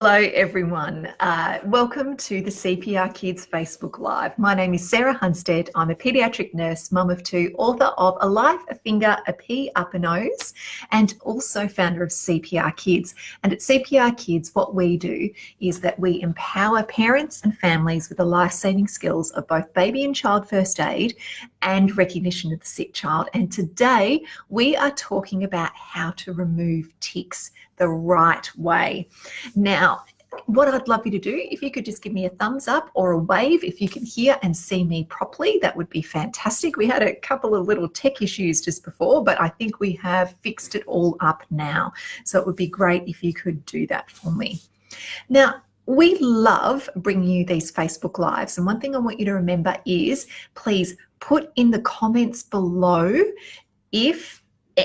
Hello everyone, welcome to the CPR Kids Facebook Live. My name is Sarah Hunstead. I'm a paediatric nurse, mum of two, author of A Life, a Finger, a Pea Up a Nose, and also founder of CPR Kids. And at CPR Kids, what we do is that we empower parents and families with the life-saving skills of both baby and child first aid and recognition of the sick child. And today we are talking about how to remove ticks the right way. Now, what I'd love you to do, if you could just give me a thumbs up or a wave if you can hear and see me properly, that would be fantastic. We had a couple of little tech issues just before, but I think we have fixed it all up now. So it would be great if you could do that for me. Now, we love bringing you these Facebook Lives. And one thing I want you to remember is please put in the comments below if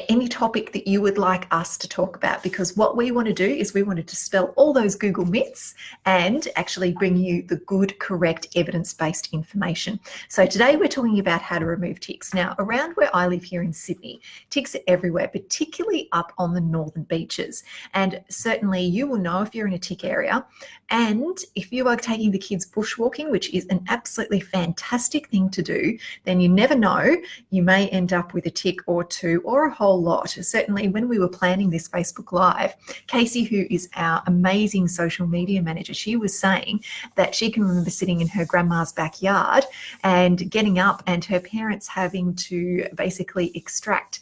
any topic that you would like us to talk about, because what we want to do is we want to dispel all those Google myths and actually bring you the good, correct, evidence-based information. So today we're talking about how to remove ticks. Now, around where I live here in Sydney, ticks are everywhere, particularly up on the northern beaches. And certainly you will know if you're in a tick area. And if you are taking the kids bushwalking, which is an absolutely fantastic thing to do, then you never know, you may end up with a tick or two or a whole lot. Certainly when we were planning this Facebook Live, Casey, who is our amazing social media manager, she was saying that she can remember sitting in her grandma's backyard and getting up and her parents having to basically extract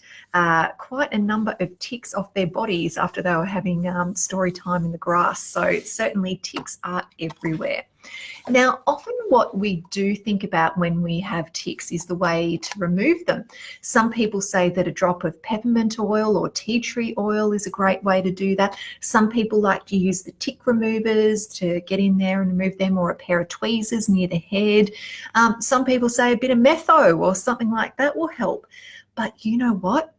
quite a number of ticks off their bodies after they were having story time in the grass. So certainly ticks are everywhere. Now, often what we do think about when we have ticks is the way to remove them. Some people say that a drop of peppermint oil or tea tree oil is a great way to do that. Some people like to use the tick removers to get in there and remove them, or a pair of tweezers near the head. Some people say a bit of metho or something like that will help. But you know what?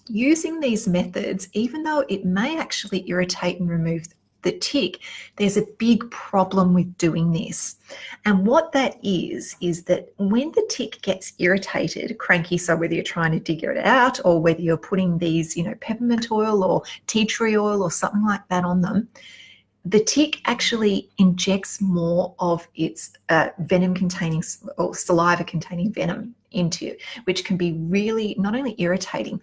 Using these methods, even though it may actually irritate and remove the tick, there's a big problem with doing this. And what that is that when the tick gets irritated, cranky, so whether you're trying to dig it out or whether you're putting these, peppermint oil or tea tree oil or something like that on them, the tick actually injects more of its venom containing or saliva containing venom into you, which can be really not only irritating,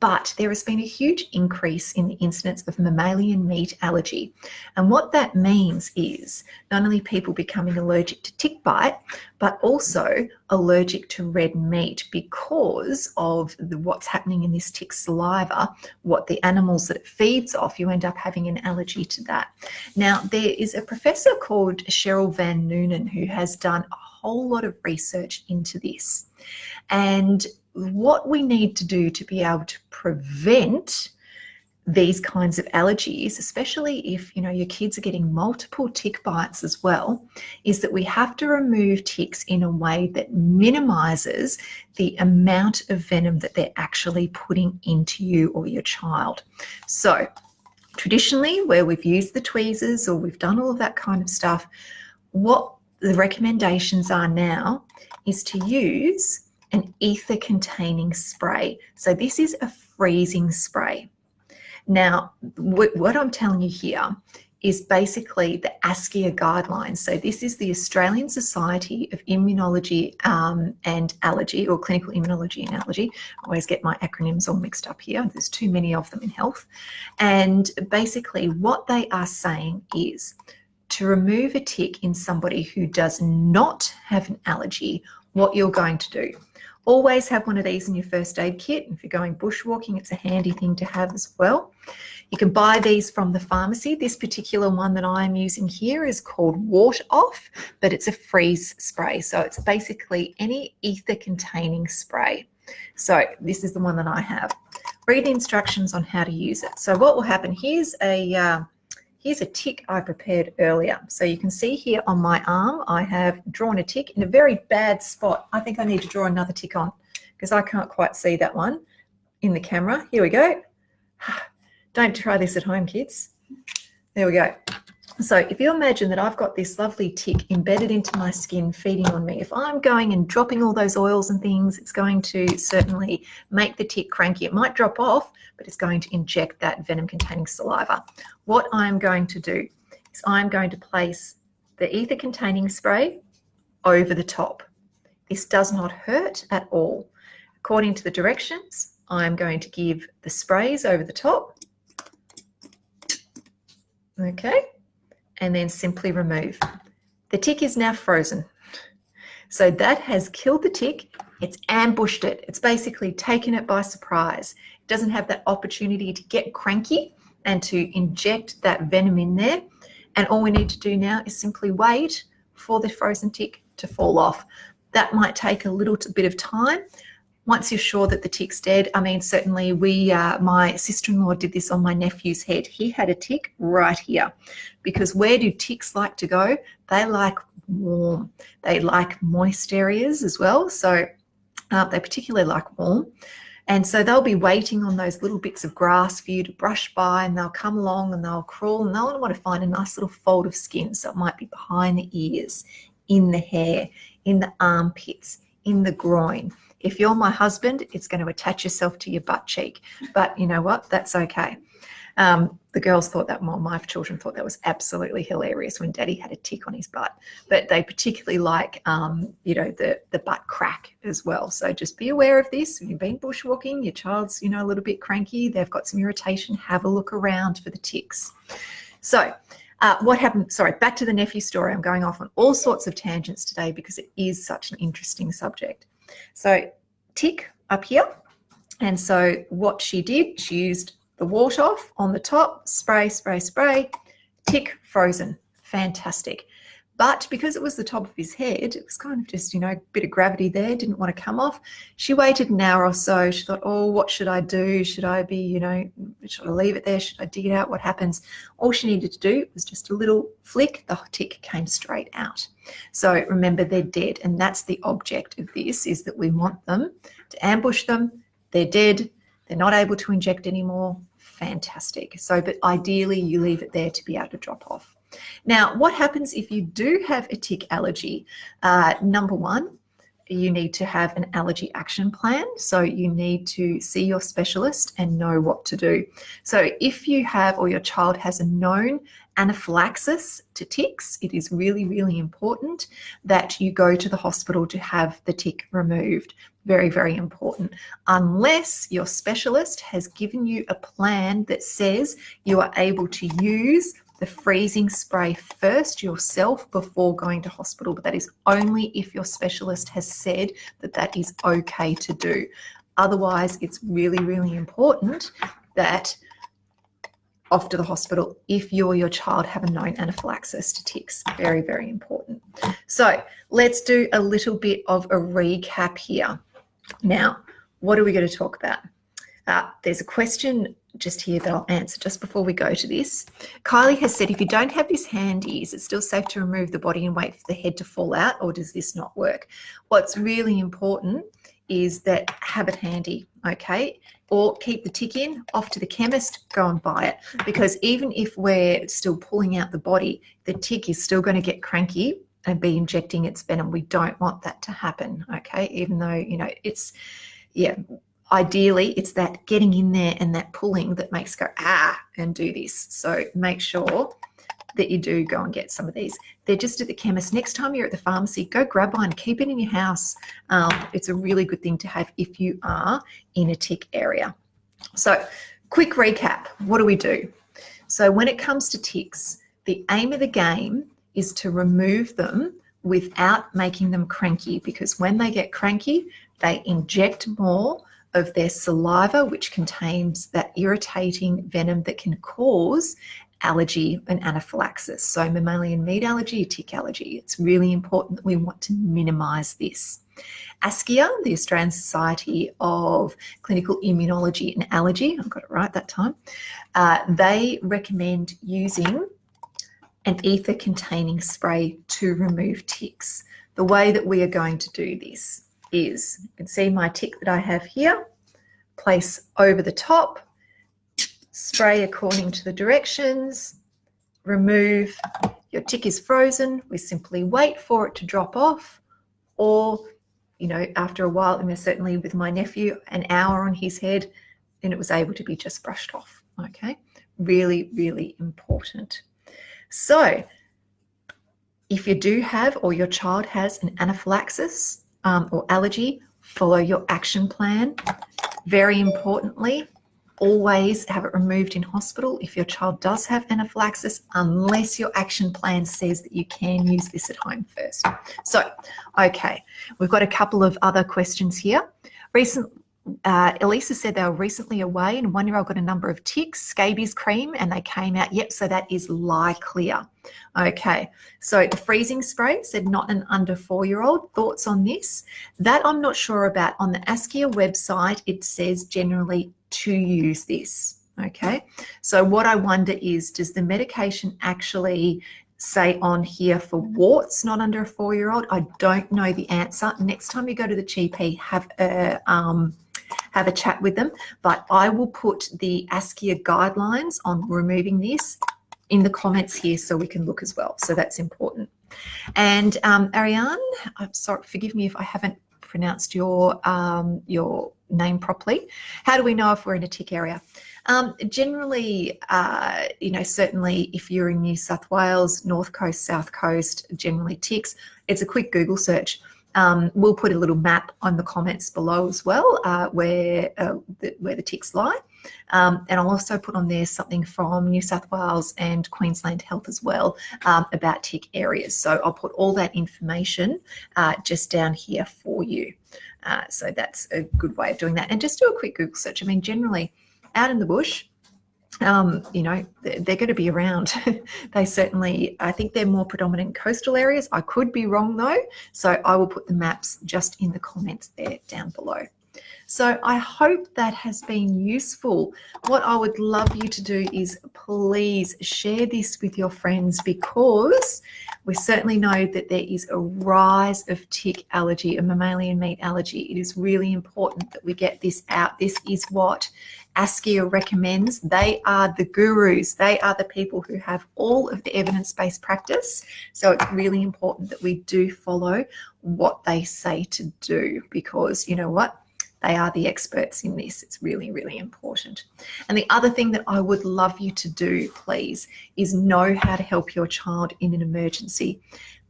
but there has been a huge increase in the incidence of mammalian meat allergy. And what that means is not only people becoming allergic to tick bite, but also allergic to red meat because of what's happening in this tick saliva, what the animals that it feeds off, you end up having an allergy to that. Now, there is a professor called Cheryl Van Noonen who has done a whole lot of research into this. And what we need to do to be able to prevent these kinds of allergies, especially if your kids are getting multiple tick bites as well, is that we have to remove ticks in a way that minimizes the amount of venom that they're actually putting into you or your child. So traditionally, where we've used the tweezers or we've done all of that kind of stuff, what the recommendations are now is to use an ether containing spray. So this is a freezing spray. Now, what I'm telling you here is basically the ASCIA guidelines. So this is the Australian Society of Immunology and Allergy, or Clinical Immunology and Allergy. I always get my acronyms all mixed up here. There's too many of them in health. And basically what they are saying is to remove a tick in somebody who does not have an allergy, what you're going to do. Always have one of these in your first aid kit. If you're going bushwalking, it's a handy thing to have as well. You can buy these from the pharmacy. This particular one that I'm using here is called Water Off, but it's a freeze spray. So it's basically any ether containing spray. So this is the one that I have. Read the instructions on how to use it. So what will happen, here's a tick I prepared earlier. So you can see here on my arm, I have drawn a tick in a very bad spot. I think I need to draw another tick on because I can't quite see that one in the camera. Here we go. Don't try this at home, kids. There we go. So if you imagine that I've got this lovely tick embedded into my skin, feeding on me, if I'm going and dropping all those oils and things, it's going to certainly make the tick cranky. It might drop off, but it's going to inject that venom-containing saliva. What I'm going to do is I'm going to place the ether containing spray over the top. This does not hurt at all. According to the directions, I'm going to give the sprays over the top. Okay, and then simply remove. The tick is now frozen. So that has killed the tick. It's ambushed it. It's basically taken it by surprise. It doesn't have that opportunity to get cranky and to inject that venom in there. And all we need to do now is simply wait for the frozen tick to fall off. That might take a little bit of time. Once you're sure that the tick's dead, I mean, certainly my sister-in-law did this on my nephew's head. He had a tick right here, because where do ticks like to go? They like warm. They like moist areas as well. So they particularly like warm. And so they'll be waiting on those little bits of grass for you to brush by, and they'll come along and they'll crawl, and they'll want to find a nice little fold of skin. So it might be behind the ears, in the hair, in the armpits, in the groin. If you're my husband, it's going to attach yourself to your butt cheek. But you know what? That's okay. The girls thought that, well, my children thought that was absolutely hilarious when Daddy had a tick on his butt. But they particularly like, the butt crack as well. So just be aware of this. If you've been bushwalking, your child's, a little bit cranky, they've got some irritation, have a look around for the ticks. So what happened? Sorry, back to the nephew story. I'm going off on all sorts of tangents today because it is such an interesting subject. So tick up here. And so what she did, she used the wart off on the top, spray, spray, spray, tick frozen. Fantastic. But because it was the top of his head, it was kind of just, a bit of gravity there, didn't want to come off. She waited an hour or so. She thought, oh, what should I do? Should I be, should I leave it there? Should I dig it out? What happens? All she needed to do was just a little flick. The tick came straight out. So remember, they're dead. And that's the object of this, is that we want them to ambush them. They're dead. They're not able to inject anymore. Fantastic. So, but ideally you leave it there to be able to drop off. Now, what happens if you do have a tick allergy? Number one, you need to have an allergy action plan. So you need to see your specialist and know what to do. So if you have, or your child has, a known anaphylaxis to ticks, it is really, really important that you go to the hospital to have the tick removed. Very, very important. Unless your specialist has given you a plan that says you are able to use the freezing spray first yourself before going to hospital, but that is only if your specialist has said that that is okay to do. Otherwise, it's really, really important that off to the hospital if you or your child have a known anaphylaxis to ticks. Very, very important. So let's do a little bit of a recap here. Now, what are we going to talk about? There's a question just here that I'll answer just before we go to this. Kylie has said, if you don't have this handy, is it still safe to remove the body and wait for the head to fall out, or does this not work? What's really important is that have it handy, okay? Or keep the tick in, off to the chemist, go and buy it. Because even if we're still pulling out the body, the tick is still going to get cranky and be injecting its venom. We don't want that to happen, okay? Even though, it's, ideally, it's that getting in there and that pulling that makes go, and do this. So make sure that you do go and get some of these. They're just at the chemist. Next time you're at the pharmacy, go grab one, keep it in your house. It's a really good thing to have if you are in a tick area. So quick recap, what do we do? So when it comes to ticks, the aim of the game is to remove them without making them cranky, because when they get cranky, they inject more of their saliva, which contains that irritating venom that can cause allergy and anaphylaxis. So mammalian meat allergy, tick allergy. It's really important that we want to minimize this. ASCIA, the Australian Society of Clinical Immunology and Allergy, I got it right that time, they recommend using an ether containing spray to remove ticks. The way that we are going to do this is, you can see my tick that I have here, place over the top, spray according to the directions, remove. Your tick is frozen, we simply wait for it to drop off, or after a while, certainly with my nephew, an hour on his head, and it was able to be just brushed off. Okay, really, really important. So if you do have or your child has an anaphylaxis or allergy, follow your action plan. Very importantly, always have it removed in hospital if your child does have anaphylaxis, unless your action plan says that you can use this at home first. So, okay, we've got a couple of other questions here. Elisa said they were recently away and 1-year-old got a number of ticks, scabies cream, and they came out. Yep, so that is lie clear. Okay, so the freezing spray said not an under 4-year-old. Thoughts on this? That I'm not sure about. On the Askia website, it says generally to use this. Okay, so what I wonder is, does the medication actually say on here for warts not under a 4-year-old? I don't know the answer. Next time you go to the GP, have a chat with them, but I will put the Askia guidelines on removing this in the comments here so we can look as well. So that's important. And Ariane, I'm sorry, forgive me if I haven't pronounced your name properly. How do we know if we're in a tick area? Generally, certainly if you're in New South Wales, North Coast, South Coast, generally ticks, it's a quick Google search. We'll put a little map on the comments below as well, where the ticks lie. And I'll also put on there something from New South Wales and Queensland Health as well about tick areas. So I'll put all that information just down here for you. So that's a good way of doing that. And just do a quick Google search. I mean, generally out in the bush, they're going to be around. They certainly, I think they're more predominant in coastal areas. I could be wrong though. So I will put the maps just in the comments there down below. So I hope that has been useful. What I would love you to do is please share this with your friends, because we certainly know that there is a rise of tick allergy, a mammalian meat allergy. It is really important that we get this out. This is what Askia recommends. They are the gurus. They are the people who have all of the evidence-based practice. So it's really important that we do follow what they say to do, because you know what? They are the experts in this. It's really, really important. And the other thing that I would love you to do, please, is know how to help your child in an emergency.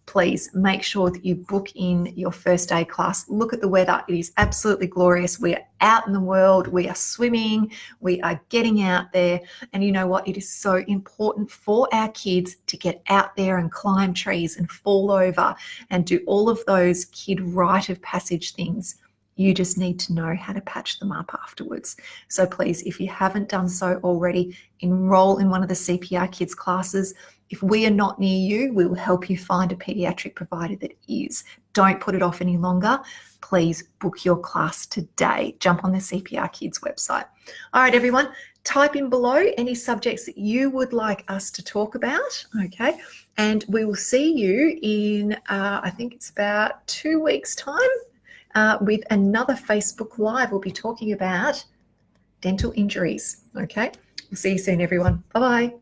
Please make sure that you book in your first aid class. Look at the weather. It is absolutely glorious. We are out in the world. We are swimming. We are getting out there. And you know what? It is so important for our kids to get out there and climb trees and fall over and do all of those kid rite of passage things. You just need to know how to patch them up afterwards. So please, if you haven't done so already, enroll in one of the CPR Kids classes. If we are not near you, we will help you find a paediatric provider that is. Don't put it off any longer. Please book your class today. Jump on the CPR Kids website. All right, everyone, type in below any subjects that you would like us to talk about, okay? And we will see you in, I think it's about 2 weeks' time. With another Facebook Live. We'll be talking about dental injuries. Okay, we'll see you soon, everyone. Bye-bye.